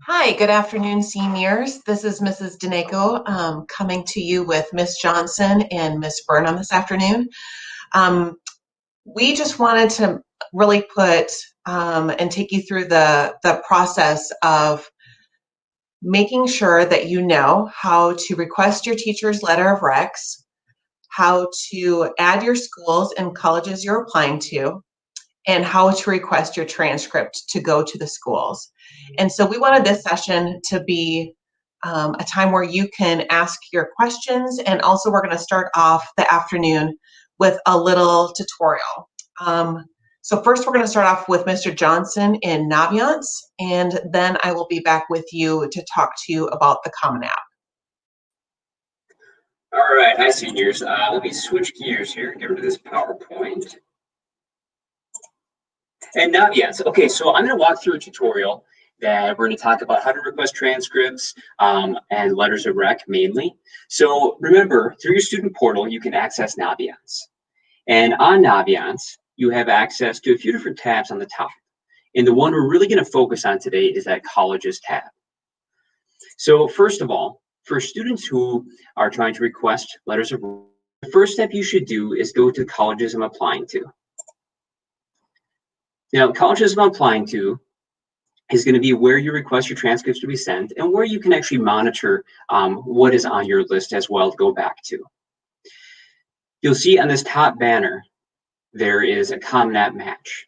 Hi, good afternoon, seniors. This is Mrs. Daneko coming to you with Miss Johnson and Miss Burnham this afternoon. Um, we just wanted to really put and take you through the process of making sure that you know how to request your teacher's letter of recs, how to add your schools and colleges you're applying to, and how to request your transcript to go to the schools. And so we wanted this session to be a time where you can ask your questions, and also we're going to start off the afternoon with a little tutorial. So first we're going to start off with Mr. Johnson in Naviance, and then I will be back with you to talk to you about the Common App. All right, hi seniors. Let me switch gears here, get rid of this PowerPoint. And now, yes, okay, so I'm going to walk through a tutorial that we're going to talk about how to request transcripts and letters of rec mainly. So remember, through your student portal, you can access Naviance. And on Naviance, you have access to a few different tabs on the top. And the one we're really going to focus on today is that Colleges tab. So first of all, for students who are trying to request letters of rec, the first step you should do is go to the colleges I'm applying to. Now, colleges I'm applying to is going to be where you request your transcripts to be sent and where you can actually monitor what is on your list as well to go back to. You'll see on this top banner, there is a Common App match.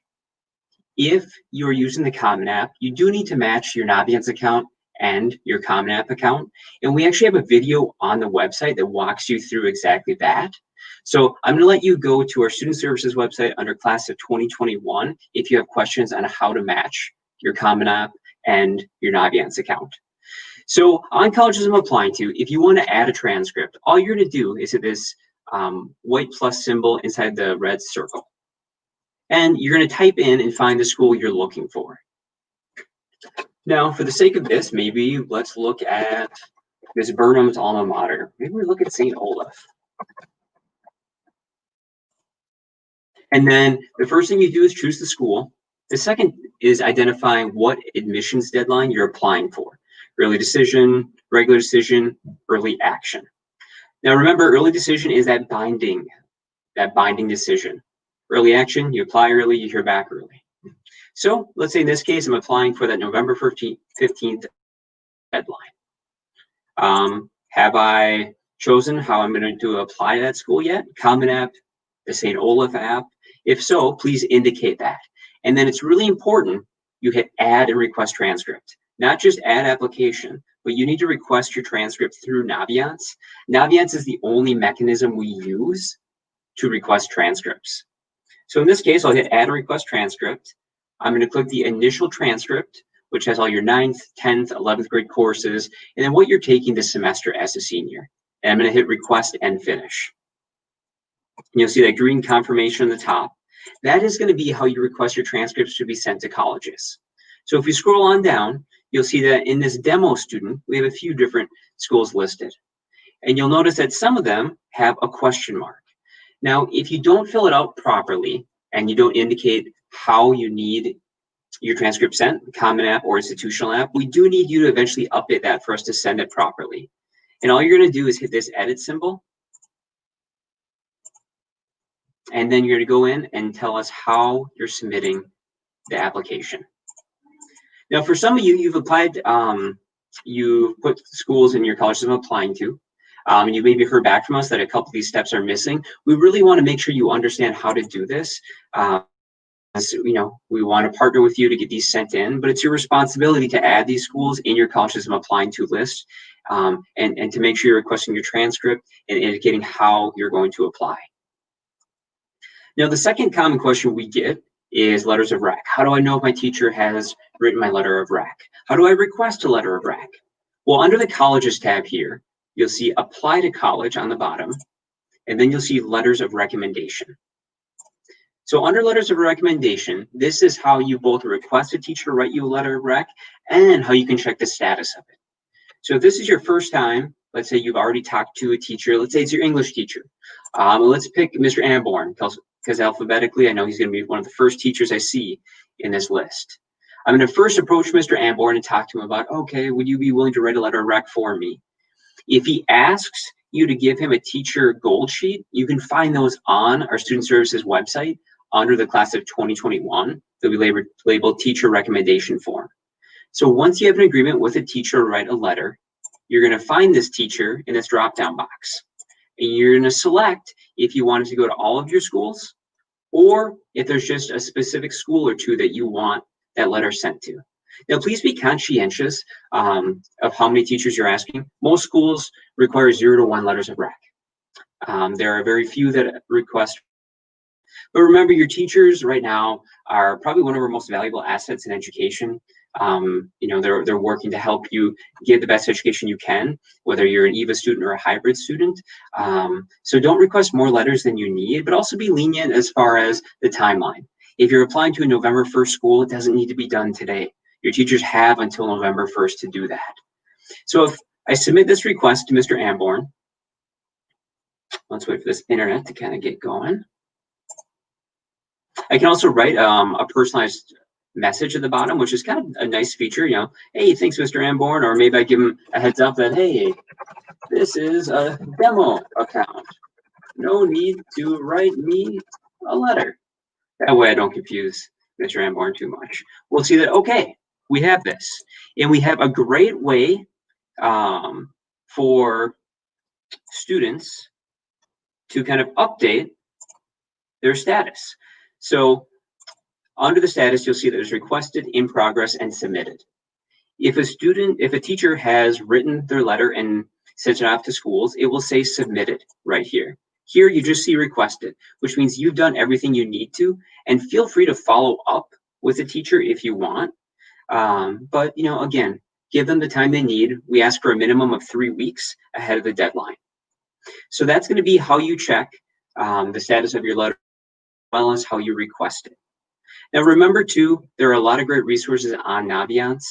If you're using the Common App, you do need to match your Naviance account and your Common App account. And we actually have a video on the website that walks you through exactly that. So I'm going to let you go to our Student Services website under Class of 2021 if you have questions on how to match your Common App and your Naviance account. So on colleges I'm applying to, if you want to add a transcript, all you're going to do is hit this white plus symbol inside the red circle. And you're going to type in and find the school you're looking for. Now, for the sake of this, maybe let's look at Ms. Burnham's alma mater. Maybe we look at St. Olaf. And then the first thing you do is choose the school. The second is identifying what admissions deadline you're applying for. Early decision, regular decision, early action. Now remember, early decision is that binding decision. Early action, you apply early, you hear back early. So let's say in this case, I'm applying for that November 15th deadline. Have I chosen how I'm going to apply to that school yet? Common App, the St. Olaf app? If so, please indicate that. And then it's really important you hit add and request transcript. Not just add application, but you need to request your transcript through Naviance. Naviance is the only mechanism we use to request transcripts. So in this case, I'll hit add and request transcript. I'm going to click the initial transcript, which has all your 9th, 10th, 11th grade courses, and then what you're taking this semester as a senior. And I'm going to hit request and finish. And you'll see that green confirmation on the top. That is going to be how you request your transcripts to be sent to colleges. So if you scroll on down, you'll see that in this demo student, we have a few different schools listed. And you'll notice that some of them have a question mark. Now, if you don't fill it out properly and you don't indicate how you need your transcript sent, Common App or institutional app, we do need you to eventually update that for us to send it properly. And all you're going to do is hit this edit symbol. And then you're going to go in and tell us how you're submitting the application. Now, for some of you, you've applied, you've put schools in your colleges I'm applying to, and you maybe heard back from us that a couple of these steps are missing. We really want to make sure you understand how to do this. You know, we want to partner with you to get these sent in, but it's your responsibility to add these schools in your colleges I'm applying to list, and to make sure you're requesting your transcript and indicating how you're going to apply. Now, the second common question we get is letters of rec. How do I know if my teacher has written my letter of rec? How do I request a letter of rec? Well, under the colleges tab here, you'll see apply to college on the bottom, and then you'll see letters of recommendation. So under letters of recommendation, this is how you both request a teacher to write you a letter of rec and how you can check the status of it. So if this is your first time, let's say you've already talked to a teacher, let's say it's your English teacher. Let's pick Mr. Amborn, because alphabetically, I know he's going to be one of the first teachers I see in this list. I'm going to first approach Mr. Amborn and talk to him about, okay, would you be willing to write a letter of rec for me? If he asks you to give him a teacher gold sheet, you can find those on our student services website under the class of 2021. They'll be labeled teacher recommendation form. So once you have an agreement with a teacher to write a letter, you're going to find this teacher in this drop-down box. And you're going to select if you want it to go to all of your schools, or if there's just a specific school or two that you want that letter sent to. Now, please be conscientious of how many teachers you're asking. Most schools require 0 to 1 letters of rec. There are very few that request. But remember, your teachers right now are probably one of our most valuable assets in education. They're working to help you get the best education you can, whether you're an EVA student or a hybrid student. So don't request more letters than you need, but also be lenient as far as the timeline. If you're applying to a November 1st school, it doesn't need to be done today. Your teachers have until November 1st to do that. So if I submit this request to Mr. Amborn, let's wait for this internet to kind of get going. I can also write a personalized message at the bottom, which is kind of a nice feature, hey, thanks, Mr. Amborn, or maybe I give him a heads up that, hey, this is a demo account. No need to write me a letter. That way I don't confuse Mr. Amborn too much. We'll see that, okay, we have this. And we have a great way for students to kind of update their status. So under the status, you'll see that it's requested, in progress, and submitted. If a teacher has written their letter and sent it off to schools, it will say submitted right here. Here you just see requested, which means you've done everything you need to, and feel free to follow up with the teacher if you want. But again, give them the time they need. We ask for a minimum of 3 weeks ahead of the deadline. So that's going to be how you check the status of your letter, as well as how you request it. Now remember too, there are a lot of great resources on Naviance.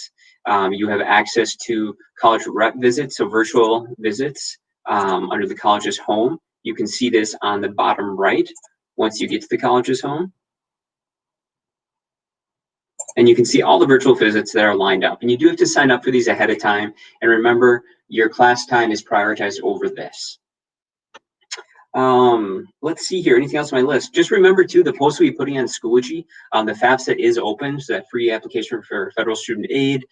You have access to college rep visits, so virtual visits under the college's home. You can see this on the bottom right once you get to the college's home. And you can see all the virtual visits that are lined up. And you do have to sign up for these ahead of time. And remember, your class time is prioritized over this. Let's see here, anything else on my list? Just remember too, the post we'll be putting on Schoology, the FAFSA is open, so that free application for federal student aid.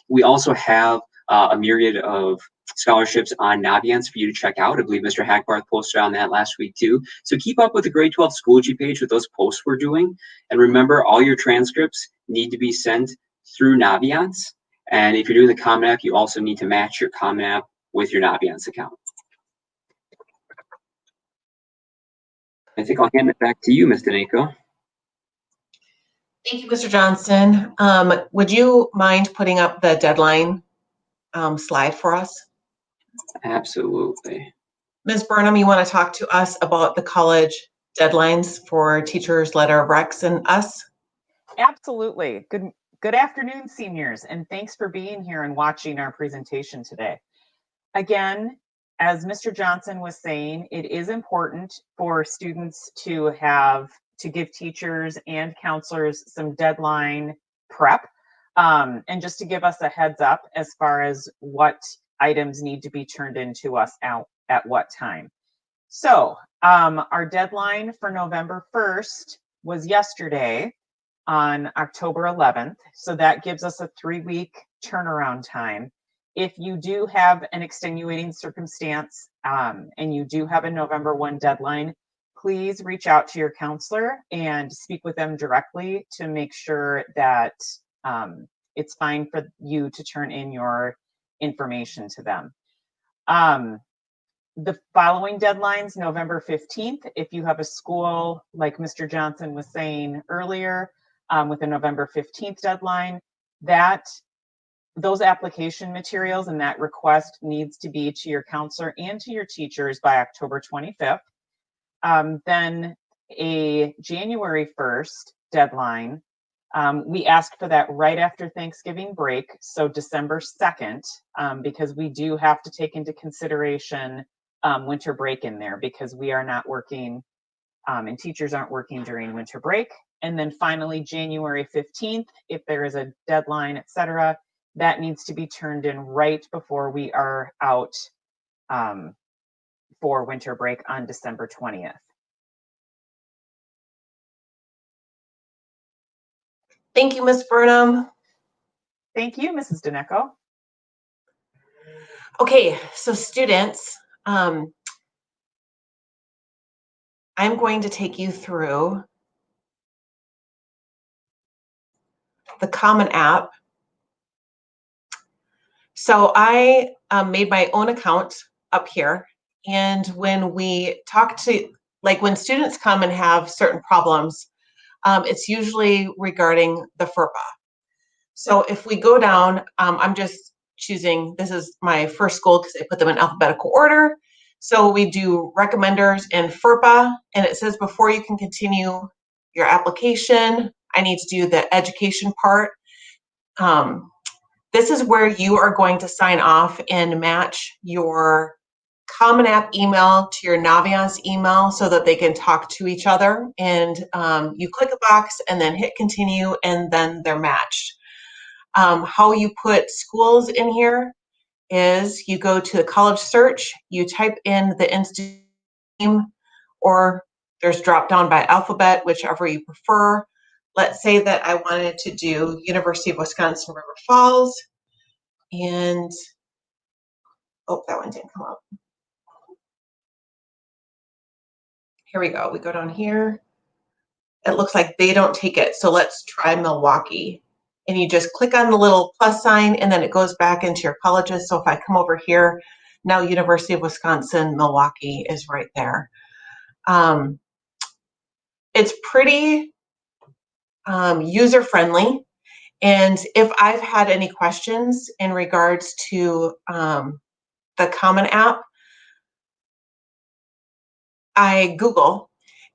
We also have a myriad of scholarships on Naviance for you to check out. I believe Mr. Hackbarth posted on that last week too. So keep up with the grade 12 Schoology page with those posts we're doing. And remember, all your transcripts need to be sent through Naviance. And if you're doing the Common App, you also need to match your Common App with your Naviance account. I think I'll hand it back to you, Ms. Daneko. Thank you, Mr. Johnson. Would you mind putting up the deadline slide for us? Absolutely. Ms. Burnham, you want to talk to us about the college deadlines for teachers' letter of recs and us? Absolutely. Good afternoon, seniors, and thanks for being here and watching our presentation today. Again, as Mr. Johnson was saying, it is important for students to give teachers and counselors some deadline prep, and just to give us a heads up as far as what items need to be turned into us out at what time. So our deadline for November 1st was yesterday on October 11th. So that gives us a 3-week turnaround time. If you do have an extenuating circumstance and you do have a November 1 deadline, please reach out to your counselor and speak with them directly to make sure that it's fine for you to turn in your information to them. The following deadlines, November 15th, if you have a school, like Mr. Johnson was saying earlier, with a November 15th deadline, those application materials and that request needs to be to your counselor and to your teachers by October 25th. Then a January 1st deadline, we asked for that right after Thanksgiving break, so December 2nd, because we do have to take into consideration winter break in there, because we are not working and teachers aren't working during winter break. And then finally, January 15th, if there is a deadline, etc., that needs to be turned in right before we are out for winter break on December 20th. Thank you, Ms. Burnham. Thank you, Mrs. Dineco. Okay, so students, I'm going to take you through the Common App. So I made my own account up here, and when we talk to, like when students come and have certain problems, it's usually regarding the FERPA. So if we go down, I'm just choosing, this is my first school because I put them in alphabetical order. So we do recommenders and FERPA, and it says before you can continue your application, I need to do the education part. This is where you are going to sign off and match your Common App email to your Naviance email so that they can talk to each other. And you click a box and then hit continue, and then they're matched. How you put schools in here is you go to the college search, you type in the institute name, or there's drop down by alphabet, whichever you prefer. Let's say that I wanted to do University of Wisconsin River Falls, and oh, that one didn't come up. Here we go. We go down here. It looks like they don't take it. So let's try Milwaukee. And you just click on the little plus sign, and then it goes back into your colleges. So if I come over here, now University of Wisconsin, Milwaukee is right there. It's pretty user-friendly. And if I've had any questions in regards to the Common App, I Google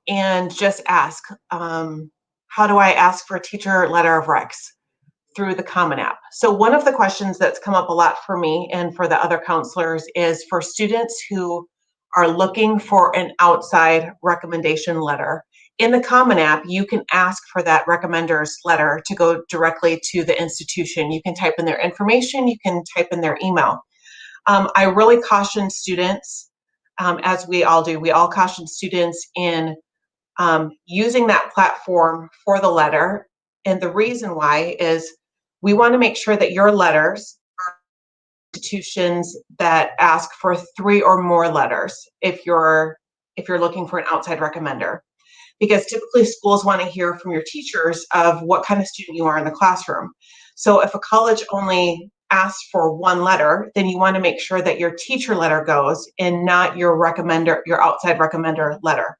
and just ask, how do I ask for a teacher letter of recs through the Common App? So one of the questions that's come up a lot for me and for the other counselors is for students who are looking for an outside recommendation letter. In the Common App, you can ask for that recommender's letter to go directly to the institution. You can type in their information, you can type in their email. I really caution students, as we all do, we all caution students in using that platform for the letter. And the reason why is we want to make sure that your letters are institutions that ask for 3 or more letters if you're looking for an outside recommender. Because typically schools want to hear from your teachers of what kind of student you are in the classroom. So if a college only asks for 1 letter, then you want to make sure that your teacher letter goes and not your recommender, your outside recommender letter.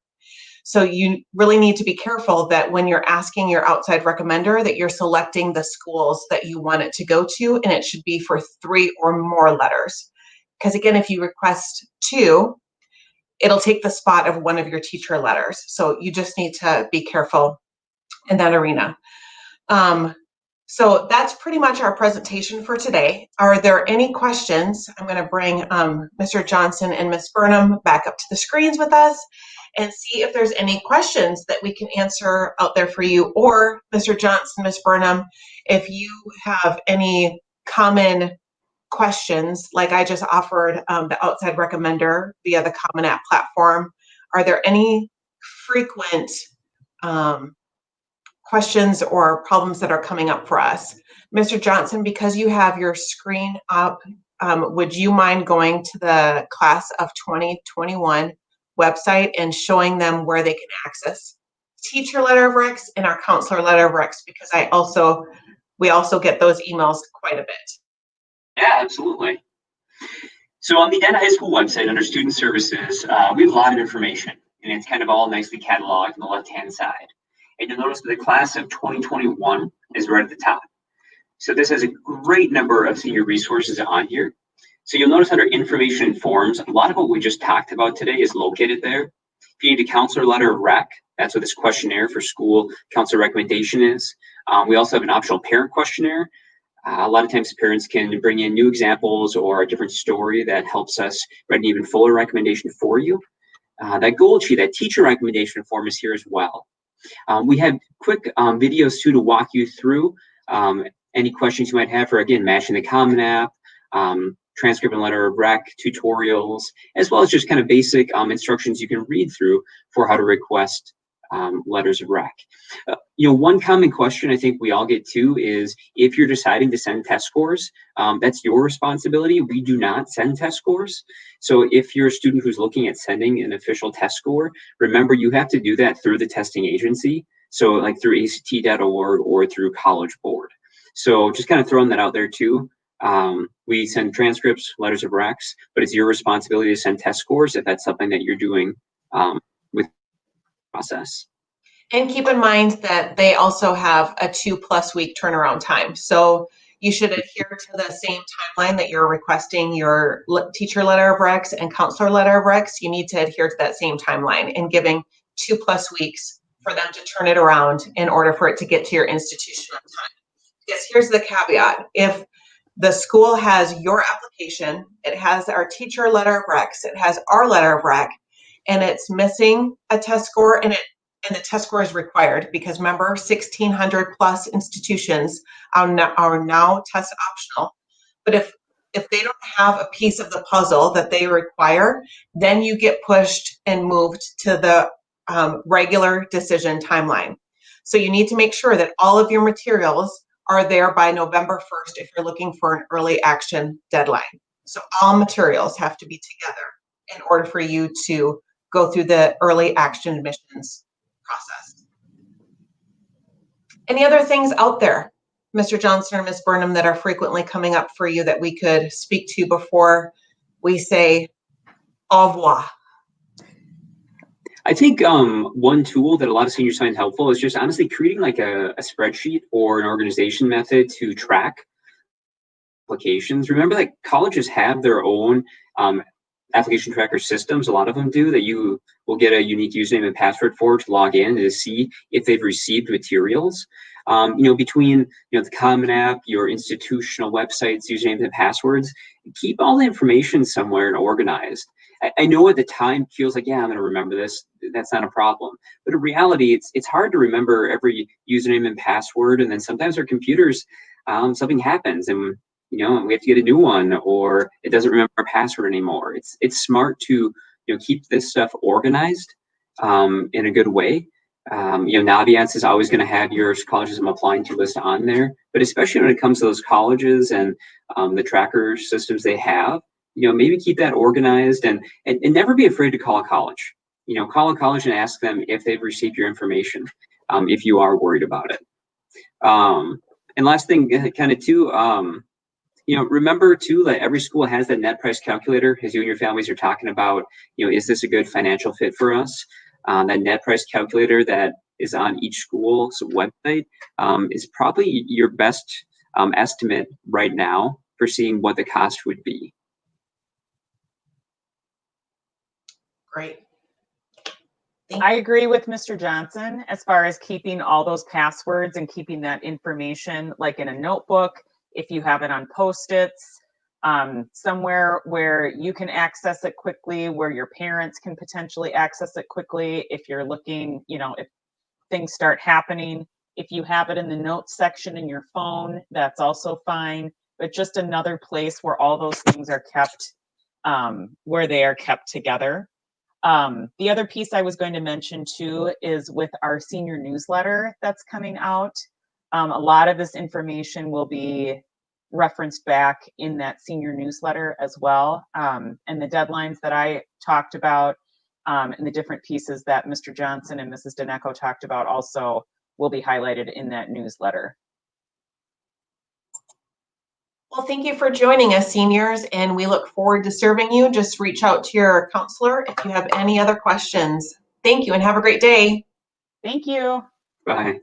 So you really need to be careful that when you're asking your outside recommender that you're selecting the schools that you want it to go to, and it should be for 3 or more letters. Because again, if you request 2, it'll take the spot of one of your teacher letters. So you just need to be careful in that arena. So that's pretty much our presentation for today. Are there any questions? I'm going to bring Mr. Johnson and Ms. Burnham back up to the screens with us and see if there's any questions that we can answer out there for you. Or Mr. Johnson, Ms. Burnham, if you have any common questions, like I just offered the outside recommender via the Common App platform, are there any frequent questions or problems that are coming up for us? Mr. Johnson, because you have your screen up, would you mind going to the Class of 2021 website and showing them where they can access teacher letter of recs and our counselor letter of recs? Because we also get those emails quite a bit. Yeah, absolutely. So on the Edina High School website under Student Services, we have a lot of information, and it's kind of all nicely cataloged on the left-hand side. And you'll notice that the Class of 2021 is right at the top. So this has a great number of senior resources on here. So you'll notice under Information and Forms, a lot of what we just talked about today is located there. If you need a counselor letter of rec, that's what this questionnaire for school counselor recommendation is. We also have an optional parent questionnaire. A lot of times parents can bring in new examples or a different story that helps us write an even fuller recommendation for you. That goal sheet, that teacher recommendation form is here as well. We have quick videos too to walk you through any questions you might have for, again, matching the Common App, transcript and letter of rec tutorials, as well as just kind of basic instructions you can read through for how to request letters of rec. One common question I think we all get too is if you're deciding to send test scores, that's your responsibility. We do not send test scores. So if you're a student who's looking at sending an official test score, remember you have to do that through the testing agency. So like through ACT.org or through College Board. So just kind of throwing that out there too. We send transcripts, letters of recs, but it's your responsibility to send test scores if that's something that you're doing with the process. And keep in mind that they also have a 2+ week turnaround time. So you should adhere to the same timeline that you're requesting your teacher letter of recs and counselor letter of recs. You need to adhere to that same timeline and giving 2+ weeks for them to turn it around in order for it to get to your institution on time. Because here's the caveat. If the school has your application, it has our teacher letter of recs, it has our letter of rec, and it's missing a test score, and the test score is required because remember, 1,600 plus institutions are now test optional. But if they don't have a piece of the puzzle that they require, then you get pushed and moved to the regular decision timeline. So you need to make sure that all of your materials are there by November 1st if you're looking for an early action deadline. So all materials have to be together in order for you to go through the early action admissions process. Any other things out there, Mr. Johnson or Ms. Burnham, that are frequently coming up for you that we could speak to before we say au revoir? I think one tool that a lot of seniors find helpful is just honestly creating like a spreadsheet or an organization method to track applications. Remember that colleges have their own application tracker systems. A lot of them do, that you will get a unique username and password for to log in and to see if they've received materials. Between the Common App, your institutional websites, usernames and passwords, keep all the information somewhere and organized. I know at the time it feels like, yeah, I'm going to remember this. That's not a problem. But in reality, it's hard to remember every username and password. And then sometimes our computers, something happens and we have to get a new one, or it doesn't remember our password anymore. It's smart to keep this stuff organized in a good way. Naviance is always going to have your colleges I'm applying to list on there, but especially when it comes to those colleges and the tracker systems they have, maybe keep that organized and never be afraid to call a college. Call a college and ask them if they've received your information, if you are worried about it. And last thing, kind of too, remember too that every school has that net price calculator, as you and your families are talking about, is this a good financial fit for us? That net price calculator that is on each school's website is probably your best estimate right now for seeing what the cost would be. Great. I agree with Mr. Johnson as far as keeping all those passwords and keeping that information like in a notebook, if you have it on Post-its, somewhere where you can access it quickly, where your parents can potentially access it quickly. If you're looking, if things start happening, if you have it in the notes section in your phone, that's also fine. But just another place where all those things are kept, where they are kept together. The other piece I was going to mention too is with our senior newsletter that's coming out. A lot of this information will be referenced back in that senior newsletter as well. And the deadlines that I talked about and the different pieces that Mr. Johnson and Mrs. Dineco talked about also will be highlighted in that newsletter. Well, thank you for joining us, seniors, and we look forward to serving you. Just reach out to your counselor if you have any other questions. Thank you and have a great day. Thank you. Bye.